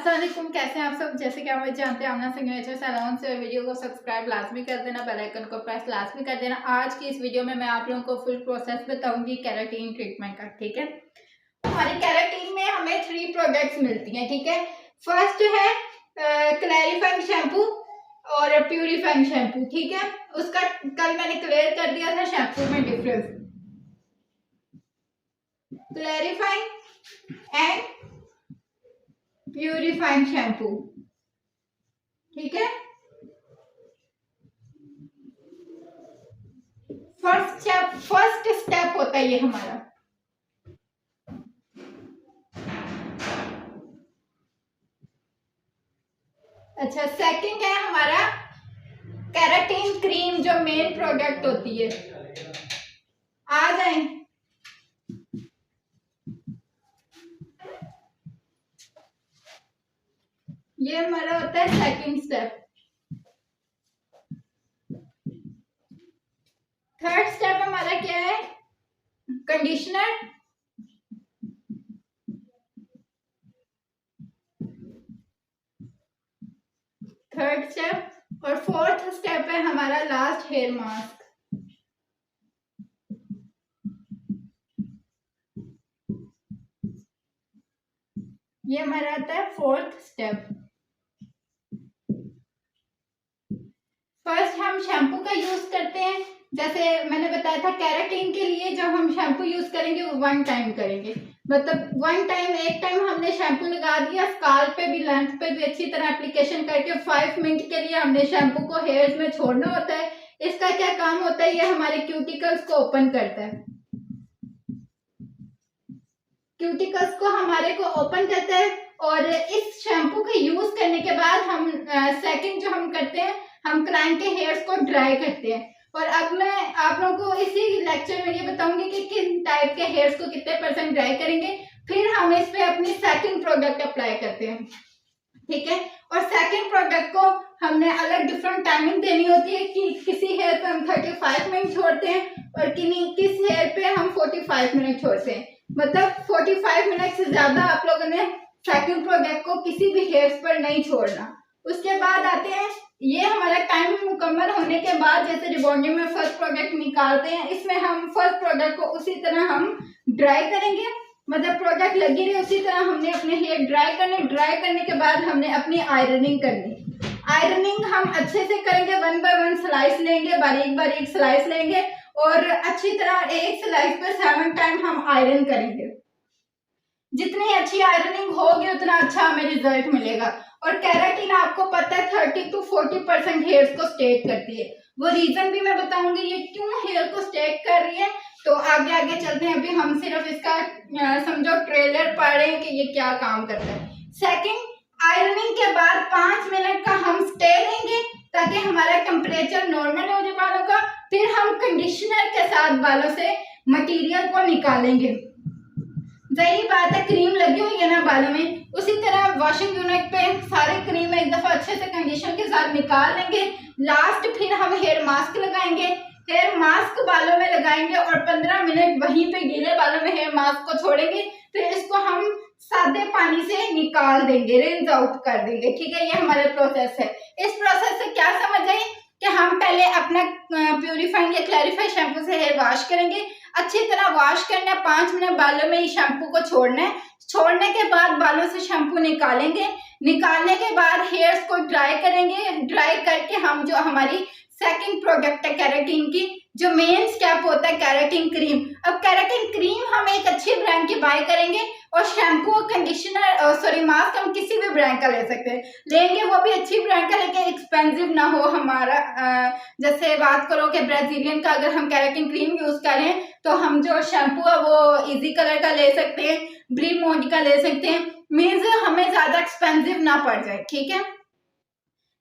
अस्सलाम वालेकुम, कैसे हैं आप सब। जैसे कि आप जानते हैं आमना सिग्नेचर सैलून से वीडियो को सब्सक्राइब लाजमी कर देना, बेल आइकन को प्रेस लाजमी कर देना। आज की इस वीडियो में मैं आप लोगों को फुल प्रोसेस बताऊंगी केराटिन ट्रीटमेंट का। ठीक है, हमारी केराटिन में हमें 3 प्रोडक्ट्स मिलती हैं। ठीक है, फर्स्ट है क्लैरिफाइंग शैम्पू और प्यूरिफाइंग शैम्पू। ठीक है, उसका कल मैंने क्लियर कर दिया था शैम्पू में difference. Clarifying and purifying shampoo. ठीक है, फर्स्ट स्टेप होता है ये हमारा। अच्छा, सेकंड है हमारा केराटिन क्रीम, जो मेन प्रोडक्ट होती है। आ जाए, ये हमारा होता है सेकंड स्टेप। थर्ड स्टेप हमारा क्या है? कंडीशनर। Third step. और फोर्थ स्टेप है हमारा लास्ट हेयर मास्क। ये हमारा आता है फोर्थ स्टेप। फर्स्ट हम शैम्पू का यूज करते हैं। जैसे मैंने बताया था, केराटिन के लिए जो हम शैम्पू यूज करेंगे वो 1 टाइम करेंगे। मतलब 1 टाइम, एक टाइम हमने शैम्पू लगा दिया, स्काल्प पे भी लेंथ पे भी अच्छी तरह एप्लीकेशन करके 5 मिनट के लिए हमने शैम्पू को हेयर्स में छोड़ना होता है। इसका क्या काम होता है? ये हमारे क्यूटिकल्स को ओपन करता है। क्यूटिकल्स को हमारे को ओपन करता है। और इस शैम्पू के यूज करने के बाद हम सेकंड जो हम करते हैं, हम क्लाइंट के हेयर्स को ड्राई करते हैं। और अब मैं आप लोगों को इसी लेक्चर में ये बताऊंगी कि किन टाइप के हेयर्स को कितने % ड्राई करेंगे। फिर हम इस पे अपनी सेकंड प्रोडक्ट अप्लाई करते हैं। ठीक है, और सेकंड प्रोडक्ट को हमने अलग डिफरेंट टाइमिंग देनी होती है कि किसी हेयर पे हम 35 मिनट छोड़ते हैं और किस हेयर पे हम 45 मिनट छोड़ते हैं। मतलब 45 मिनट से ज्यादा आप लोगों ने सेकंड प्रोडक्ट को किसी भी हेयर्स पर नहीं छोड़ना। उसके बाद आते हैं, ये हमारा टाइम मुकम्मल होने के बाद जैसे रिबॉन्डिंग में फर्स्ट प्रोडक्ट निकालते हैं, इसमें हम फर्स्ट प्रोडक्ट को उसी तरह हम ड्राई करेंगे। मतलब प्रोडक्ट लगी रही उसी तरह हमने अपने हेयर ड्राई करने। ड्राई करने के बाद हमने अपनी आयरनिंग करनी। आयरनिंग हम अच्छे से करेंगे, 1 बाय 1 स्लाइस लेंगे, बारीक बारीक स्लाइस लेंगे और अच्छी तरह एक स्लाइस पे 7 टाइम हम आयरन करेंगे। जितनी अच्छी आयरनिंग होगी उतना अच्छा हमें रिजल्ट मिलेगा। और केराटिन आपको पता है 30 to 40% हेयर्स को स्टेक करती है। वो रीजन भी मैं बताऊंगी ये क्यों हेयर को स्टेक कर रही है। तो आगे आगे चलते हैं। अभी हम सिर्फ इसका समझो ट्रेलर पढ़ रहे हैं कि ये क्या काम करता है। सेकंड, आयरनिंग के बाद 5 मिनट का हम स्टे लेंगे ताकि हमारा टेम्परेचर नॉर्मल हो जाए बालों का। फिर हम कंडीशनर के साथ बालों से मटेरियल को निकालेंगे। जाहिर बात है, क्रीम लगी हुई है ना बालों में, उसी तरह वॉशिंग यूनिट पे सारे क्रीम एक दफा अच्छे से कंडीशनर के साथ निकाल लेंगे। लास्ट फिर हम हेयर मास्क लगाएंगे। हेयर मास्क बालों में लगाएंगे और 15 मिनट वहीं पे गीले बालों में हेयर मास्क को छोड़ेंगे। फिर इसको हम सादे पानी से निकाल देंगे, रिंस आउट कर देंगे। ठीक है, ये हमारा प्रोसेस है। इस प्रोसेस से क्या समझ आई कि हम पहले अपना प्यूरिफाइंग या क्लैरिफाई शैम्पू से हेयर वॉश करेंगे। अच्छी तरह वॉश करना है, 5 मिनट बालों में ही शैम्पू को छोड़ना है। छोड़ने के बाद बालों से शैम्पू निकालेंगे। निकालने के बाद हेयर्स को ड्राई करेंगे। ड्राई करके हम जो हमारी सेकंड प्रोडक्ट है केराटिन की, जो मेन स्टेप होता है केराटिन क्रीम। अब केराटिन क्रीम हम एक अच्छी ब्रांड की बाय करेंगे और शैम्पू और कंडीशनर मास्क हम किसी भी ब्रांड का ले सकते हैं। लेंगे वो भी अच्छी ब्रांड का, लेकिन एक्सपेंसिव ना हो हमारा। जैसे बात करो कि ब्राजीलियन का अगर हम केराटिन क्रीम यूज करें तो हम जो शैम्पू है वो इजी कलर का ले सकते हैं, ब्री मोड का ले सकते हैं। मीन्स हमें ज्यादा एक्सपेंसिव ना पड़ जाए। ठीक है,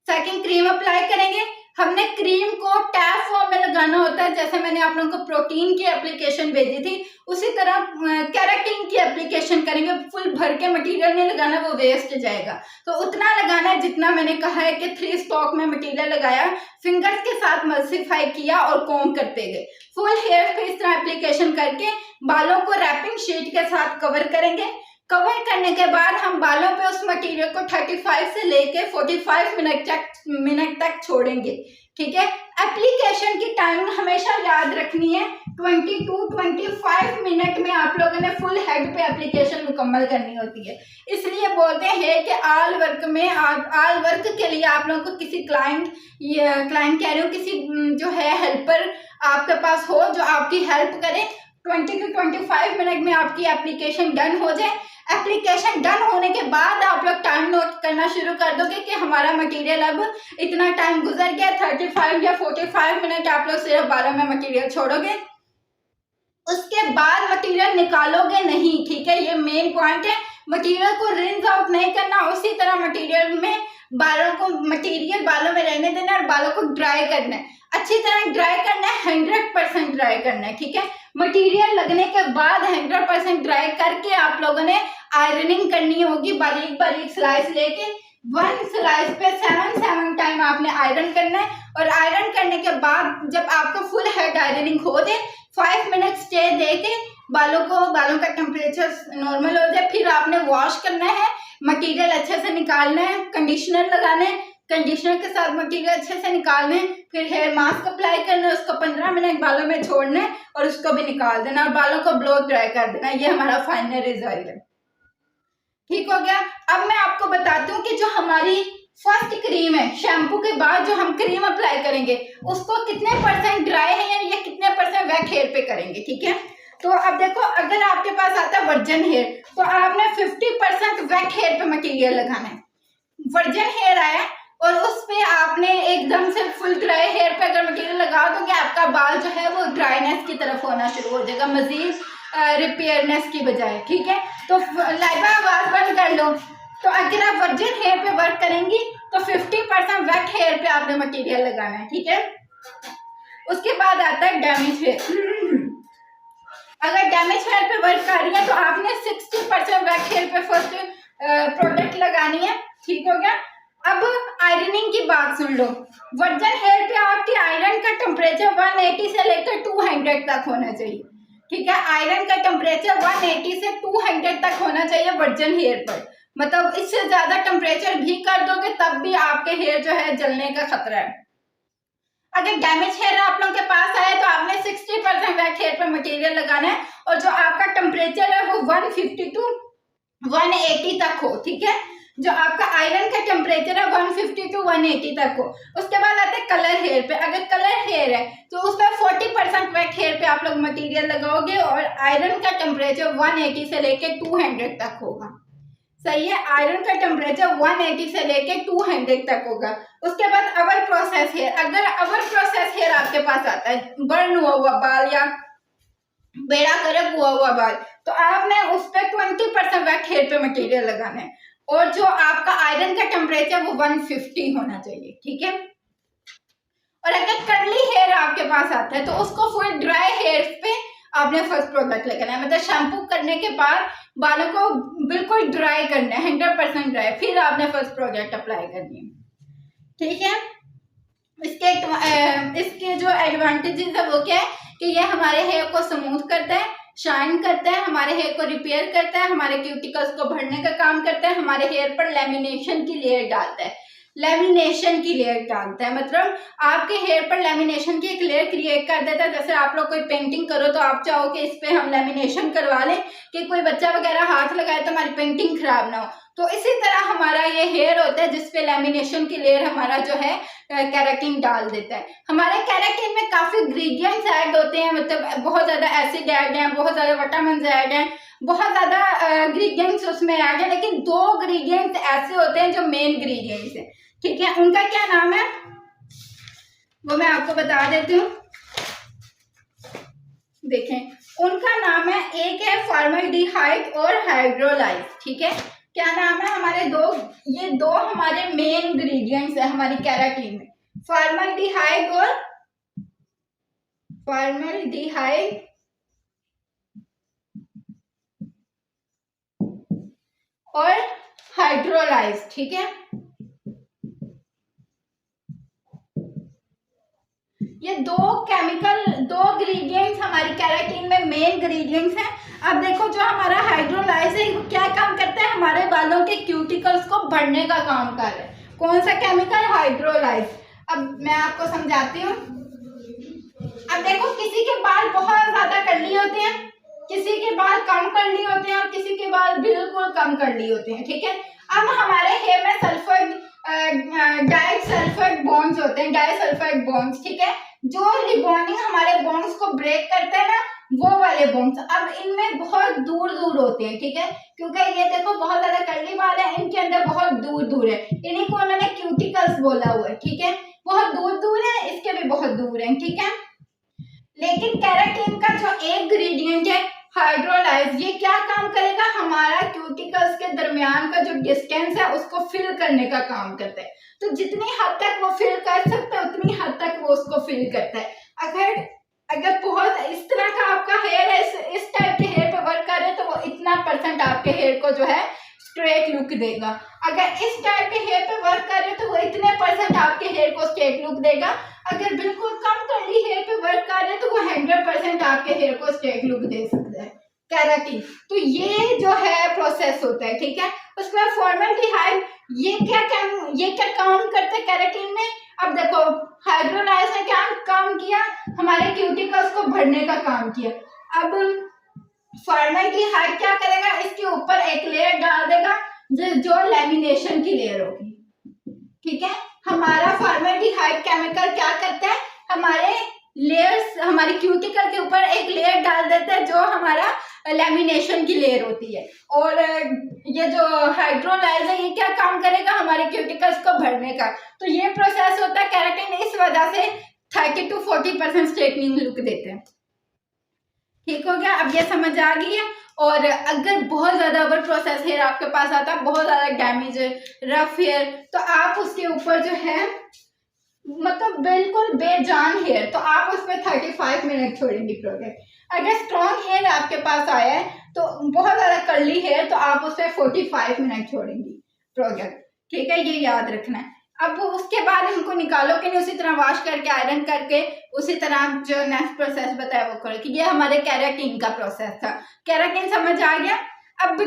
सेकंड क्रीम अप्लाई करेंगे। हमने क्रीम को टैप फॉर्म में लगाना होता है। जैसे मैंने आप लोगों को प्रोटीन की एप्लीकेशन भेजी थी, उसी तरह केराटिन की एप्लीकेशन करेंगे। फुल भर के मटेरियल नहीं लगाना, वो वेस्ट जाएगा। तो उतना लगाना है जितना मैंने कहा है कि 3 स्टॉक में मटेरियल लगाया, फिंगर्स के साथ मल्सिफाई किया और कॉम्ब करते गए। फुल हेयर पे इस तरह एप्लीकेशन करके बालों को रैपिंग शीट के साथ कवर करेंगे। कवर करने के बाद हम बालों पे उस मटेरियल को 35 से लेके 45 मिनट तक छोड़ेंगे, ठीक है। एप्लीकेशन की टाइम हमेशा याद रखनी है, 20 to 25 मिनट में आप लोगों ने फुल हेड पे एप्लीकेशन मुकम्मल करनी होती है। इसलिए बोलते हैं कि ऑल वर्क के लिए आप लोगों को किसी क्लाइंट कह रहे हो, किसी जो है हेल्पर आपके पास हो जो आपकी हेल्प करे। 20 to 25 मिनट में आपकी एप्लीकेशन डन हो जाए। एप्लीकेशन डन होने के बाद आप लोग टाइम नोट करना शुरू कर दोगे कि हमारा मटेरियल अब इतना टाइम गुजर गया, 35 या 45 मिनट आप लोग सिर्फ बालों में मटेरियल छोड़ोगे। उसके बाद मटेरियल निकालोगे नहीं, ठीक है, ये मेन पॉइंट है। मटेरियल को रिंस आउट नहीं करना, उसी तरह मटेरियल में मटेरियल बालों में रहने देना और बालों को ड्राई करना है, अच्छी तरह ड्राई करना है, 100% ड्राई करना है, ठीक है। मटेरियल लगने के बाद 100% ड्राई करके आप लोगों ने आयरनिंग करनी होगी, बारीक बारीक स्लाइस लेके 1 स्लाइस पे 7 टाइम आपने आयरन करना है। और आयरन करने के बाद जब आपका फुल हेड आयरनिंग हो जाए, 5 मिनट स्टे देके बालों का टेम्परेचर नॉर्मल हो जाए, फिर आपने वॉश करना है, मटेरियल अच्छे से निकालना है, कंडीशनर लगाना है, कंडीशनर के साथ मटेरियल अच्छे से निकालना है, फिर हेयर मास्क अप्लाई करना है, उसको 15 मिनट बालों में छोड़ना है और उसको भी निकाल देना और बालों को ब्लो ड्राई कर देना। ये हमारा फाइनल रिजल्ट है, ठीक हो गया। अब मैं आपको बताती हूँ कि जो हमारी फर्स्ट क्रीम है, शैम्पू के बाद जो हम क्रीम अप्लाई करेंगे उसको कितने % ड्राई हेयर या कितने % वेट हेयर पे करेंगे, ठीक है। तो अब देखो, अगर आपके पास आता है वर्जन हेयर तो आपने 50% वेट हेयर पे मटेरियल लगाना है। वर्जन हेयर आया और उस पे आपने एकदम से फुल ड्राई हेयर पे अगर मटेरियल लगा दोगे, आपका बाल जो है वो ड्राईनेस की तरफ होना शुरू हो जाएगा, मजीद रिपेयरनेस की बजाय, ठीक है। तो लाइबा आवाज बंद कर लो। तो अगर आप वर्जिन हेयर पे वर्क करेंगी तो 50% वेट हेयर पे आपने मटेरियल लगाना है, ठीक है। उसके बाद आता है डैमेज हेयर। अगर डैमेज हेयर पे वर्क कर रही है तो आपने 60% वेट हेयर पे फर्स्ट प्रोडक्ट लगानी है, ठीक हो गया। अब आयरनिंग की बात सुन लो। वर्जन हेयर पे आपकी आयरन का टेम्परेचर 180 से लेकर 200 तक होना चाहिए, ठीक है। आयरन का टेम्परेचर 180 से 200 तक होना चाहिए वर्जन हेयर पर। मतलब इससे ज्यादा टेम्परेचर भी कर दोगे तब भी आपके हेयर जो है जलने का खतरा है। अगर डैमेज हेयर आप लोगों के पास आए तो आपने 60% वेट हेयर पर मटेरियल लगाना है और जो आपका टेम्परेचर है वो 150 to 180 तक हो, ठीक है। जो आपका आयरन का टेम्परेचर है 150 to 180 तक हो। उसके बाद आते हैं कलर हेयर पे। अगर कलर हेयर है तो उसमें 40% वेट हेयर पे आप लोग मटेरियल लगाओगे और आयरन का टेम्परेचर 180 से लेके 200 तक होगा, सही है। आयरन का टेम्परेचर 180 से लेके 200 तक होगा। उसके बाद अवर प्रोसेस हेयर। अगर अवर प्रोसेस हेयर आपके पास आता है, बर्न हुआ हुआ बाल या बेड़ा गर्क हुआ हुआ बाल, तो आपने उस पर 20% वेट हेयर पे मटेरियल लगाना है और जो आपका आयरन का टेम्परेचर वो 150 होना चाहिए, ठीक है। और अगर कर्ली हेयर आपके पास आता है तो उसको फुल ड्राई हेयर पे आपने फर्स्ट प्रोडक्ट लगाना है, मतलब शैम्पू करने के बाद बालों को बिल्कुल ड्राई करना है, 100% ड्राई, फिर आपने फर्स्ट प्रोडक्ट अप्लाई करनी है, ठीक है। इसके जो एडवांटेजेस है वो क्या है कि ये हमारे हेयर को स्मूथ करता है, शाइन करता है, हमारे हेयर को रिपेयर करता है, हमारे क्यूटिकल्स को भरने का काम करता है, हमारे हेयर पर लेमिनेशन की लेयर डालता है। लेमिनेशन की लेयर डालता है मतलब आपके हेयर पर लेमिनेशन की एक लेयर क्रिएट कर देता है। जैसे आप लोग कोई पेंटिंग करो तो आप चाहो कि इस पे हम लेमिनेशन करवा लें कि कोई बच्चा वगैरह हाथ लगाए तो हमारी पेंटिंग खराब ना हो, तो इसी तरह हमारा ये हेयर होता है जिसपे लेमिनेशन की लेयर हमारा जो है केराटिन डाल देता है। हमारे केराटिन में काफी इंग्रेडिएंट्स ऐड होते हैं, मतलब बहुत ज्यादा एसिड ऐड है, बहुत ज्यादा विटामिन ऐड है, बहुत ज्यादा इंग्रेडिएंट्स उसमें ऐड है, लेकिन 2 इंग्रेडिएंट्स ऐसे होते हैं जो मेन इंग्रेडिएंट्स हैं, ठीक है। उनका क्या नाम है वो मैं आपको बता देती हूँ, देखें उनका नाम है, एक है फॉर्मल्डिहाइड और हाइड्रोलाइज, ठीक है। क्या नाम है हमारे ये दो हमारे मेन इंग्रेडिएंट्स है हमारी केराटिन में, फॉर्मल्डिहाइड और हाइड्रोलाइज, ठीक है। ये दो इंग्रेडिएंट्स हमारी केराटिन में मेन इंग्रेडिएंट्स हैं। अब देखो जो हमारा हाइड्रोलाइज है वो क्या काम करता है, हमारे बालों के क्यूटिकल्स को बढ़ने का काम कर रहा है। कौन सा केमिकल, हाइड्रोलाइज। अब मैं आपको समझाती हूँ। अब देखो किसी के बाल बहुत ज्यादा कर्ली होते हैं, किसी के बाल कम कर्ली होते हैं और किसी के बाल बिल्कुल कम कर्ली होते हैं, ठीक है। अब हमारे हेयर में डाइसल्फाइड बॉन्ड्स होते हैं, डाइसल्फाइड बॉन्ड्स, ठीक है, जो रिबॉन्डिंग हमारे बॉन्ड्स को ब्रेक करते हैं ना, वो वाले बॉन्ड्स अब इनमें बहुत दूर दूर होते हैं, ठीक है, क्योंकि ये देखो बहुत ज्यादा कर्ली बाल है, इनके अंदर बहुत दूर दूर है, इन्हीं को उन्होंने क्यूटिकल्स बोला हुआ है, ठीक है, बहुत दूर दूर है, इसके भी बहुत दूर है, ठीक है। लेकिन केराटिन का जो एक इंग्रेडिएंट है हाइड्रोलाइज, ये क्या काम करेगा, हमारा क्यूटिकल्स के दरमियान का जो डिस्टेंस है उसको फिल करने का काम करता है। तो जितनी हद तक वो फिल कर सकता है उतनी हद तक वो उसको फिल करता है। अगर बहुत इस तरह का आपका हेयर है, इस टाइप के हेयर पे वर्क कर रहे हैं तो वो इतना % आपके हेयर को जो है स्ट्रेट लुक देगा। अगर इस टाइप के हेयर पे वर्क कर रहे हैं तो वो इतने % आपके हेयर को स्ट्रेट लुक देगा। अगर बिल्कुल कम कर्ली हेयर पे वर्क कर रहे हैं तो वो 100% आपके हेयर को स्ट्रेट लुक दे सकता है केराटिन। तो ये जो है प्रोसेस होता है, ठीक है। उसके बाद फॉर्मल्डिहाइड, ये क्या काम करता है केराटिन में। अब देखो हाइड्रोलाइज ने क्या काम किया, हमारे क्यूटिकल्स को भरने का काम किया। अब फॉर्मल्डिहाइड क्या करेगा, इसके ऊपर एक लेयर डाल देगा जो लैमिनेशन की लेयर होगी, ठीक है। हमारा फॉर्मल्डिहाइड केमिकल क्या करता है, हमारी क्यूटिकल के ऊपर एक लेयर डाल देता है जो हमारा लैमिनेशन की लेयर होती है। और ये जो हाइड्रोलाइज है ये क्या काम करेगा, हमारे क्यूटिकल्स को भरने का। तो ये प्रोसेस होता है केराटिन, इस वजह से 30 to 40% स्ट्रेटनिंग लुक देते हैं। ठीक हो गया, अब ये समझ आ गई है। और अगर बहुत ज्यादा ओवर प्रोसेस हेयर आपके पास आता है, बहुत ज्यादा डैमेज है, रफ हेयर, तो आप उसके ऊपर जो है मतलब बिल्कुल बेजान हेयर, तो आप उस पर 35 मिनट छोड़ेंगे प्रोडक्ट। अगर स्ट्रॉन्ग हेयर आपके पास आया है तो बहुत ज्यादा कर्ली हेयर, तो आप उस पर 45 मिनट छोड़ेंगे प्रोडक्ट, ठीक है, ये याद रखना है। अब उसके बाद इनको निकालो कि नहीं, उसी तरह वॉश करके आयरन करके उसी तरह जो नेक्स्ट प्रोसेस बताया वो करो। कि ये हमारे केराटिन का प्रोसेस था। केराटिन समझ आ गया। अब